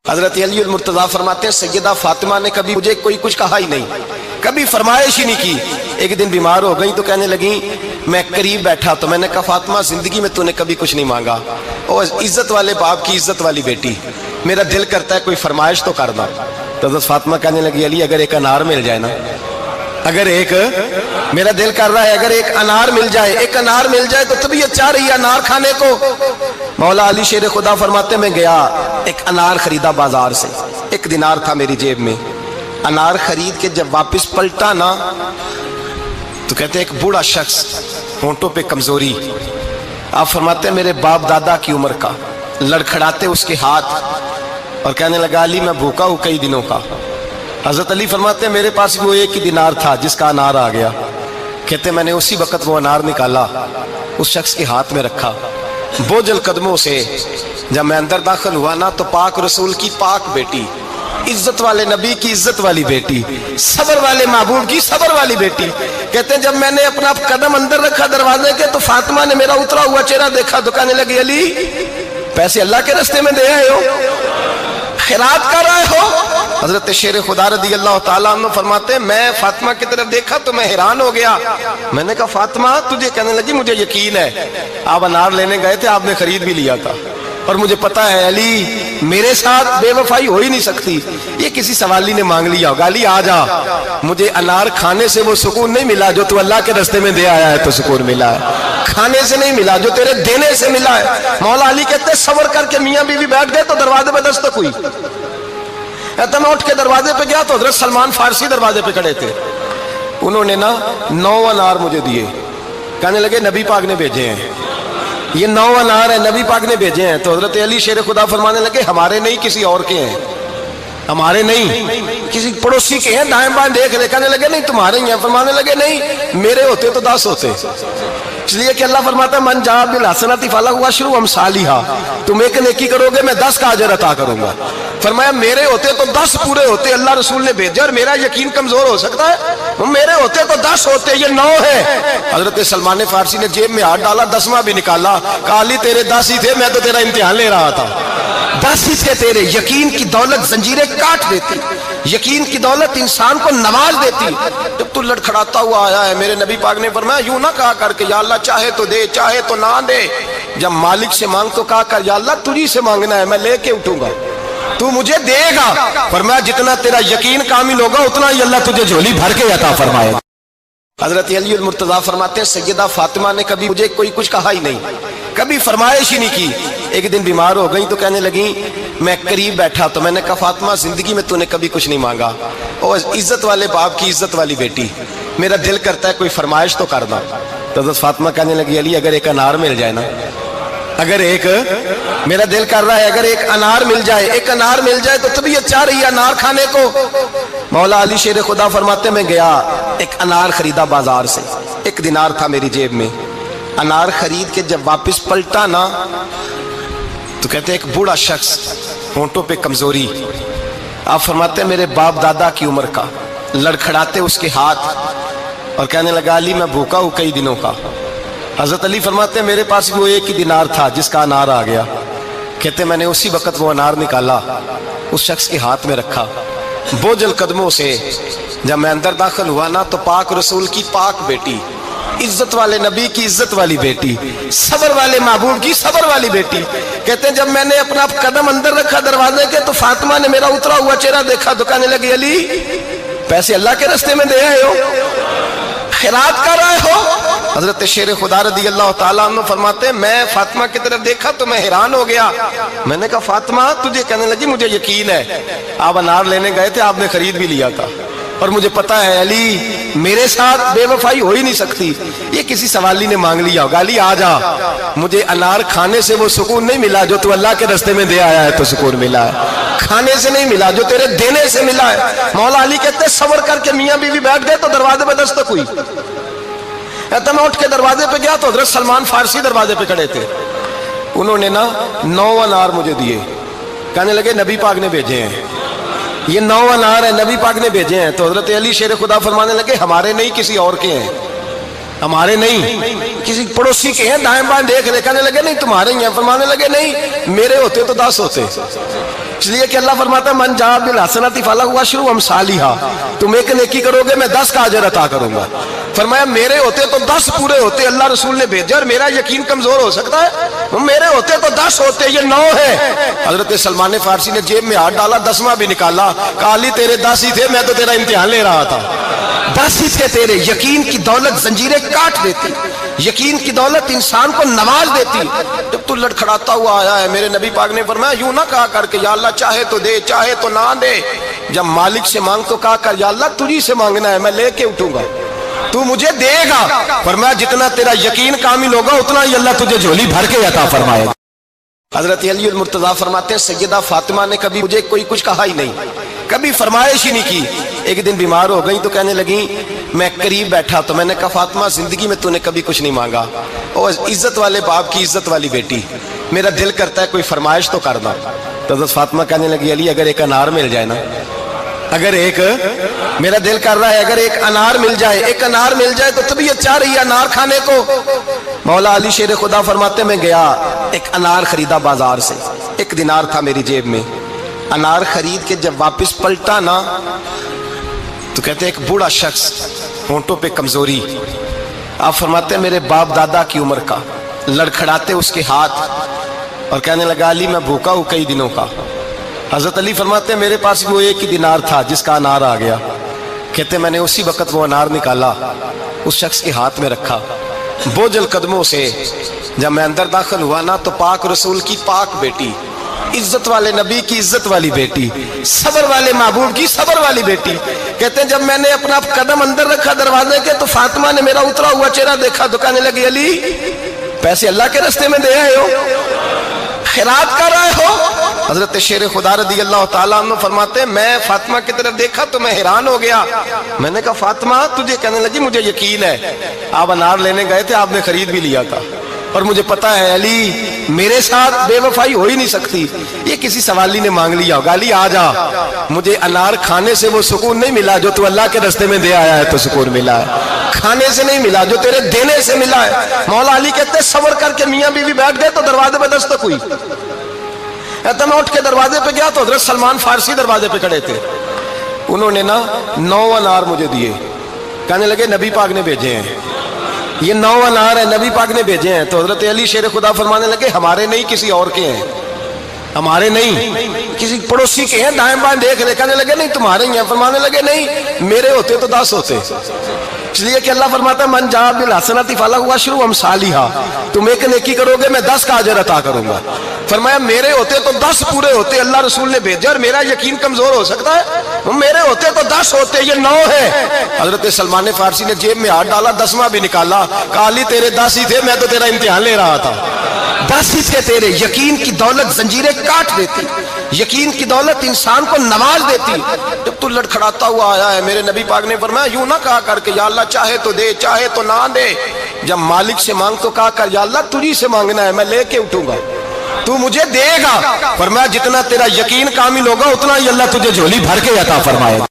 حضرت علی المرتضیٰ فرماتے ہیں سیدہ فاطمہ نے کبھی مجھے کوئی کچھ کہا ہی نہیں، کبھی فرمائش ہی نہیں کی۔ ایک دن بیمار ہو گئی تو کہنے لگیں، میں قریب بیٹھا تو میں نے کہا فاطمہ زندگی میں تو نے کبھی کچھ نہیں مانگا، اور عزت والے باپ کی عزت والی بیٹی، میرا دل کرتا ہے کوئی فرمائش تو کر دو۔ تو حضرت فاطمہ کہنے لگی علی اگر ایک انار مل جائے نا، اگر ایک میرا دل کر رہا ہے اگر ایک انار مل جائے، ایک انار مل جائے تو طبیعت چاہ رہی ہے انار کھانے کو۔ مولا علی شیر خدا فرماتے میں گیا، ایک انار خریدا بازار سے، 1 دینار تھا میری جیب میں۔ انار خرید کے جب واپس پلٹا نا تو کہتے ایک بوڑھا شخص، ہونٹوں پہ کمزوری، آپ فرماتے ہیں میرے باپ دادا کی عمر کا، لڑکھڑاتے اس کے ہاتھ اور کہنے لگا علی میں بھوکا ہوں کئی دنوں کا۔ حضرت علی فرماتے ہیں میرے پاس وہ 1 دینار تھا جس کا انار آ گیا۔ کہتے میں نے اسی وقت وہ انار نکالا، اس شخص کے ہاتھ میں رکھا، بوجھل قدموں سے جب میں اندر داخل ہوا نا تو پاک رسول کی پاک بیٹی، عزت والے نبی کی عزت والی بیٹی، صبر والے محبوب کی صبر والی بیٹی، کہتے ہیں جب میں نے اپنا قدم اندر رکھا دروازے کے تو فاطمہ نے میرا اترا ہوا چہرہ دیکھا تو کہنے لگی علی پیسے اللہ کے راستے میں دے آئے ہو، خیرات کر رہے ہو۔ حضرت شیر خدا رضی اللہ تعالیٰ عنہ فرماتے ہیں میں فاطمہ کی طرف دیکھا تو میں حیران ہو گیا۔ میں نے کہا فاطمہ تجھے، کہنے لگی مجھے یقین ہے آپ انار لینے گئے تھے، آپ نے خرید بھی لیا تھا، اور مجھے پتا ہے علی میرے ساتھ بے وفائی ہو ہی نہیں سکتی، یہ کسی سوالی نے مانگ لیا ہوگا، علی آ جا، مجھے انار کھانے سے وہ سکون نہیں ملا جو تو اللہ کے راستے میں دے آیا ہے تو سکون ملا ہے، کھانے سے نہیں ملا جو تیرے دینے سے ملا ہے۔ مولا علی کہتے ہیں صبر کر کے میاں بیوی بیٹھ گئے تو دروازے پہ دستک ہوئی، میں اٹھ کے دروازے پہ گیا تو حضرت سلمان فارسی دروازے پہ کھڑے تھے، انہوں نے نا 9 انار مجھے دیے، کہنے لگے نبی پاک نے بھیجے ہیں، یہ 9 انار ہیں نبی پاک نے بھیجے ہیں۔ تو حضرت علی شیر خدا فرمانے لگے ہمارے نہیں کسی اور کے ہیں، ہمارے نہیں کسی پڑوسی کے ہیں، دائیں بائیں دیکھ لے، کہنے لگے نہیں تمہارے ہی ہیں، فرمانے لگے نہیں میرے ہوتے تو 10 ہوتے، اس لیے کہ اللہ فرماتا ہے من جاء بالحسنۃ فلہ عشر امثالھا، تم ایک نیکی کرو گے میں 10 کا اجر عطا کروں گا۔ فرمایا میرے ہوتے تو 10 پورے ہوتے، اللہ رسول نے بھیجا اور میرا یقین کمزور ہو سکتا ہے، میرے ہوتے تو 10 ہوتے، یہ 9 ہے۔ حضرت سلمان فارسی نے جیب میں ہاتھ ڈالا، 10واں بھی نکالا، کہا علی تیرے 10 ہی تھے، میں تو تیرا امتحان لے رہا تھا، 10 ہی تھے تیرے۔ یقین کی دولت زنجیریں کاٹ دیتی، یقین کی دولت انسان کو نواز دیتی۔ جب تو لڑکھڑاتا ہوا آیا ہے، میرے نبی پاک نے فرمایا یوں نہ کہا کر کہ یا اللہ چاہے تو دے چاہے تو نہ دے، جب مالک سے مانگ تو کہا کر یا اللہ تجھی سے مانگنا ہے، میں لے کے اٹھوں گا، تو مجھے دے گا۔ فرمایا جتنا تیرا یقین کامل ہوگا اتنا ہی اللہ تجھے جھولی بھر کے عطا فرمائے گا۔ حضرت علی المرتضیٰ فرماتے ہیں سیدہ فاطمہ نے کبھی مجھے کوئی کچھ کہا ہی نہیں، کبھی فرمائش ہی نہیں کی۔ ایک دن بیمار ہو گئی تو کہنے لگیں، میں قریب بیٹھا تو میں نے کہا فاطمہ زندگی میں تو نے کبھی کچھ نہیں مانگا، اور عزت والے باپ کی عزت والی بیٹی، میرا دل کرتا ہے کوئی فرمائش تو کر دو۔ تو حضرت فاطمہ کہنے لگی علی اگر ایک انار مل جائے نا، اگر ایک میرا دل کر رہا ہے اگر ایک انار مل جائے، ایک انار مل جائے تو طبیعت چاہ رہی ہے انار کھانے کو۔ مولا علی شیر خدا فرماتے میں گیا، ایک انار خریدا بازار سے، 1 دینار تھا میری جیب میں۔ انار خرید کے جب واپس پلٹا نا تو کہتے ایک بوڑھا شخص، ہونٹوں پہ کمزوری، آپ فرماتے ہیں میرے باپ دادا کی عمر کا، لڑکھڑاتے اس کے ہاتھ اور کہنے لگا علی میں بھوکا ہوں کئی دنوں کا۔ حضرت علی فرماتے ہیں میرے پاس وہ 1 دینار تھا جس کا انار آ گیا۔ کہتے میں نے اسی وقت وہ انار نکالا، اس شخص کے ہاتھ میں رکھا، بوجھل قدموں سے جب میں اندر داخل ہوا نا تو پاک رسول کی پاک بیٹی، عزت والے نبی کی عزت والی بیٹی، صبر والے محبوب کی صبر والی بیٹی، کہتے ہیں جب میں نے اپنا قدم اندر رکھا دروازے کے تو فاطمہ نے میرا اترا ہوا چہرہ دیکھا تو کہنے لگی علی پیسے اللہ کے راستے میں دے آئے ہو، خیرات کر رہے ہو۔ حضرت شیر خدا رضی اللہ تعالیٰ عنہ فرماتے ہیں میں فاطمہ کی طرف دیکھا تو میں حیران ہو گیا۔ میں نے کہا فاطمہ تجھے، کہنے لگی مجھے یقین ہے آپ انار لینے گئے تھے، آپ نے خرید بھی لیا تھا، اور مجھے پتا ہے علی میرے ساتھ بے وفائی ہو ہی نہیں سکتی، یہ کسی سوالی نے مانگ لیا ہوگا، علی آ جا، مجھے انار کھانے سے وہ سکون نہیں ملا جو تو اللہ کے راستے میں دے آیا ہے تو سکون ملا ہے، کھانے سے نہیں ملا جو تیرے دینے سے ملا ہے۔ مولا علی کہتے ہیں صبر کر کے میاں بیوی بیٹھ گئے تو دروازے پہ دستک ہوئی، میں اٹھ کے دروازے پہ گیا تو حضرت سلمان فارسی دروازے پہ کھڑے تھے، انہوں نے نا 9 انار مجھے دیے، کہنے لگے نبی پاک نے بھیجے ہیں، یہ 9 انار ہیں نبی پاک نے بھیجے ہیں۔ تو حضرت علی شیر خدا فرمانے لگے ہمارے نہیں کسی اور کے ہیں، ہمارے نہیں کسی پڑوسی کے ہیں، دائیں بائیں دیکھ لے، کہنے لگے نہیں تمہارے ہی ہیں، فرمانے لگے نہیں میرے ہوتے تو 10 ہوتے۔ اس لیے کہ اللہ فرماتا ہے من جاء بالحسنۃ فلہ عشر امثالھا، تم ایک نیکی کرو گے میں 10 کا اجر عطا کروں گا۔ فرمایا میرے ہوتے تو 10 پورے ہوتے، اللہ رسول نے بھیجا اور میرا یقین کمزور ہو سکتا ہے؟ میرے ہوتے تو 10 ہوتے، یہ 9 ہے۔ حضرت سلمان فارسی نے جیب میں ہاتھ ڈالا، 10واں بھی نکالا، کہا علی تیرے 10 ہی تھے، میں تو تیرا امتحان لے رہا تھا۔ 10 ہی تھے تیرے۔ یقین کی دولت زنجیریں کاٹ دیتی، یقین کی دولت انسان کو نواز دیتی۔ جب تو لڑکھڑاتا ہوا آیا ہے، میرے نبی پاک نے فرمایا یوں نہ کہا کر کہ یا اللہ چاہے تو دے چاہے تو نہ دے، جب مالک سے مانگ تو کہا کر یا اللہ تجھی سے مانگنا ہے، میں لے کے اٹھوں گا، تو مجھے دے گا۔ فرمایا جتنا تیرا یقین کامل ہوگا اتنا ہی اللہ تجھے جھولی بھر کے عطا فرمائے گا۔ حضرت علی المرتضیٰ فرماتے ہیں سیدہ فاطمہ نے کبھی مجھے کوئی کچھ کہا ہی نہیں، کبھی فرمائش ہی نہیں کی۔ ایک دن بیمار ہو گئی تو کہنے لگی، میں قریب بیٹھا تو میں نے کہا فاطمہ زندگی میں تو نے کبھی کچھ نہیں مانگا، اور عزت والے باپ کی عزت والی بیٹی، میرا دل کرتا ہے کوئی فرمائش تو کرنا۔ تو حضرت فاطمہ کہنے لگی علی اگر ایک انار مل جائے نا، اگر ایک، میرا دل کر رہا ہے اگر ایک انار مل جائے، ایک انار مل جائے تو طبیعت چاہ رہی ہے انار کھانے کو۔ مولا علی شیر خدا فرماتے میں گیا، ایک انار خریدا بازار سے، 1 دینار تھا میری جیب میں، انار خرید کے جب واپس پلٹا نا تو کہتے ہیں ایک بوڑھا شخص، ہونٹوں پہ کمزوری، آپ فرماتے ہیں میرے باپ دادا کی عمر کا، لڑکھڑاتے اس کے ہاتھ اور کہنے لگا علی میں بھوکا ہوں کئی دنوں کا۔ حضرت علی فرماتے ہیں میرے پاس وہ 1 ہی دینار تھا جس کا انار آ گیا، کہتے میں نے اسی وقت وہ انار نکالا، اس شخص کے ہاتھ میں رکھا، بوجھل قدموں سے جب میں اندر داخل ہوا نا تو پاک رسول کی پاک بیٹی، عزت والے نبی کی عزت والی بیٹی، صبر والے محبوب کی صبر والی بیٹی، کہتے ہیں جب میں نے اپنا قدم اندر رکھا دروازے کے تو فاطمہ نے میرا اترا ہوا چہرہ دیکھا تو کہنے لگی علی پیسے اللہ کے راستے میں دے آئے ہو، خیرات کر رہے ہو؟ حضرت شیر خدا رضی اللہ تعالیٰ عنہ فرماتے ہیں میں فاطمہ کی طرف دیکھا تو میں حیران ہو گیا، میں نے کہا فاطمہ تجھے؟ کہنے لگی مجھے یقین ہے آپ انار لینے گئے تھے، آپ نے خرید بھی لیا تھا، اور مجھے پتا ہے علی میرے ساتھ بے وفائی ہو ہی نہیں سکتی، یہ کسی سوالی نے مانگ لیا ہوگا، علی آ جا، مجھے انار کھانے سے وہ سکون نہیں ملا جو تو اللہ کے راستے میں دے آیا ہے تو سکون ملا ہے، کھانے سے نہیں ملا جو تیرے دینے سے ملا ہے۔ مولا علی کہتے صبر کر کے میاں بیوی بیٹھ گئے تو دروازے پہ دستک ہوئی، میں اٹھ کے دروازے پہ گیا تو حضرت سلمان فارسی دروازے پہ کھڑے تھے، انہوں نے نا 9 انار مجھے دیے، کہنے لگے نبی پاک نے بھیجے ہیں، یہ 9 انار ہیں نبی پاک نے بھیجے ہیں۔ تو حضرت علی شیر خدا فرمانے لگے ہمارے نہیں کسی اور کے ہیں، ہمارے نہیں کسی پڑوسی کے ہیں، دائیں بائیں دیکھ رہے، کہنے لگے نہیں تمہارے ہی ہیں، فرمانے لگے نہیں میرے ہوتے تو 10 ہوتے۔ اس لیے کہ اللہ فرماتا ہے من جاء بالحسنۃ فلہ عشر امثالھا، تم ایک نیکی کرو گے میں 10 کا اجر عطا کروں گا۔ فرمایا میرے ہوتے تو 10 پورے ہوتے، اللہ رسول نے بھیجا اور میرا یقین کمزور ہو سکتا ہے؟ میرے ہوتے تو 10 ہوتے، یہ 9 ہے۔ حضرت سلمان فارسی نے جیب میں ہاتھ ڈالا، 10واں بھی نکالا، کہا علی تیرے 10 ہی تھے، میں تو تیرا امتحان لے رہا تھا۔ 10 ہی تھے تیرے۔ یقین کی دولت زنجیریں کاٹ دیتی، یقین کی دولت انسان کو نواز دیتی۔ جب تو لڑکھڑاتا ہوا آیا ہے، میرے نبی پاک نے فرمایا یوں نہ کہا کر کہ یا اللہ چاہے تو دے چاہے تو نہ دے، جب مالک سے مانگ تو کہا کر یا اللہ تجھی سے مانگنا ہے، میں لے کے اٹھوں گا، تو مجھے دے گا۔ فرمایا جتنا تیرا یقین کامل ہوگا اتنا ہی اللہ تجھے جھولی بھر کے عطا فرمائے گا۔